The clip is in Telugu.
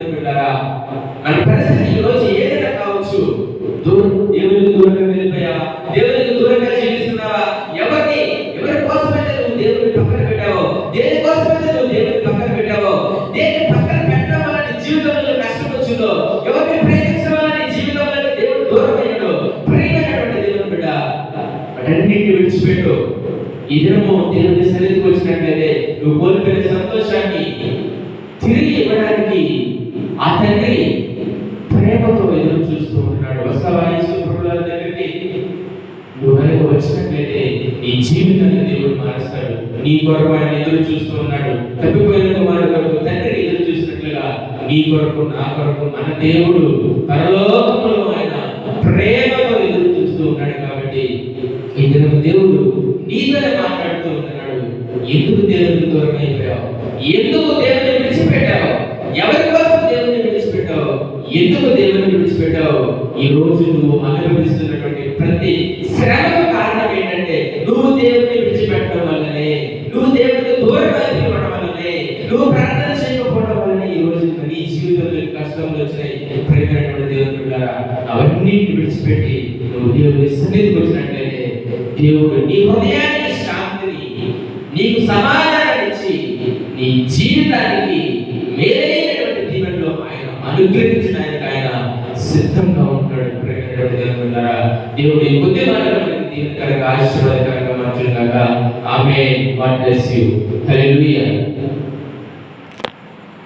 మన పరిస్థితి ఈ రోజు ఏదైనా కావచ్చు. దేవునికి దూరంగా వెళ్ళిపోయావా? దేవునికి దూరంగా జీవిస్తున్నావా? ఎవరి కోసమైతే నువ్వు దేవుని పక్కన పెట్టావో, దేని కోసమైతే నువ్వు దేవుని పక్కన పెట్టావో, దేని పక్కన పెట్టడం వల్ల నీ జీవితంలో కష్టం వచ్చిందో, ఎవరిని ప్రేమించడం వల్ల నీ జీవితంలో దేవుడు దూరం అయ్యాడో, ప్రియమైనటువంటి దేవుని బిడ్డ వాటన్నిటిని విడిచిపెట్టు. ఈ దినము దేవుని సన్నిధికి వచ్చినట్లయితే నువ్వు కోల్పోయిన సంతోషాన్ని తిరిగి ఇవ్వడానికి ఆ తండ్రి ప్రేమతో ఎదురు చూస్తూ ఉన్నాడు. వస్తావా యేసు ప్రభువుల దగ్గరికి? నువ్వు కనుక వచ్చినట్లయితే నీ జీవితాన్ని దేవుడు మారుస్తాడు. నీ కొరకు ఆయన ఎదురు చూస్తూ ఉన్నాడు. తప్పిపోయిన కుమారుడు కొరకు తండ్రి ఎదురు చూసినట్లుగా నీ కొరకు, నా కొరకు మన దేవుడు పరలోకములో ఆయన ప్రేమతో ఎదురు చూస్తూ ఉన్నాడు. కాబట్టి ఈ దినం దేవుడు నీతోనే మాట్లాడుతూ ఉన్నాడు. ఎందుకు దేవునికి దూరం అయిపోయావు? ఎందుకు దేవుని విడిచిపెట్టావు? ఎవరి కోసం దేవుని విడిచిపెట్టావు? ఎందుకు దేవుని విడిచిపెట్టావు? ఈ రోజు నువ్వు అనుభవిస్తున్నటువంటి ప్రతి శ్రమకు కారణం ఏంటంటే నువ్వు దేవుని విడిచిపెట్టడం వల్లనే, నువ్వు దేవునికి దూరం అయిపోవడం వల్లనే, నువ్వు ప్రార్థన చేయకపోవడం వల్లనే ఈ రోజు నీ జీవితంలో కష్టాలు వచ్చినాయి. ప్రియమైనటువంటి దేవుని బిడ్డలారా, అవన్నీ విడిచిపెట్టి నువ్వు దేవుని సన్నిధికి వచ్చినట్లయితే దేవుడు నీ హృదయానికి శాంతిని, నీకు సమాధానాన్ని ఇచ్చి నీ జీవితానికి మేలైనటువంటి దీవెనలో ఆయన అనుగ్రహించడానికి ఆయన సిద్ధంగా ఉంటాడు. ప్రియమైనటువంటి దేవుని బిడ్డలారా, దేవుడి బుద్ధిమానటువంటి దీవెనకరంగా ఆశీర్వాదకరంగా మార్చుగాక. ఆమేన్. God bless you. హల్లెలూయా.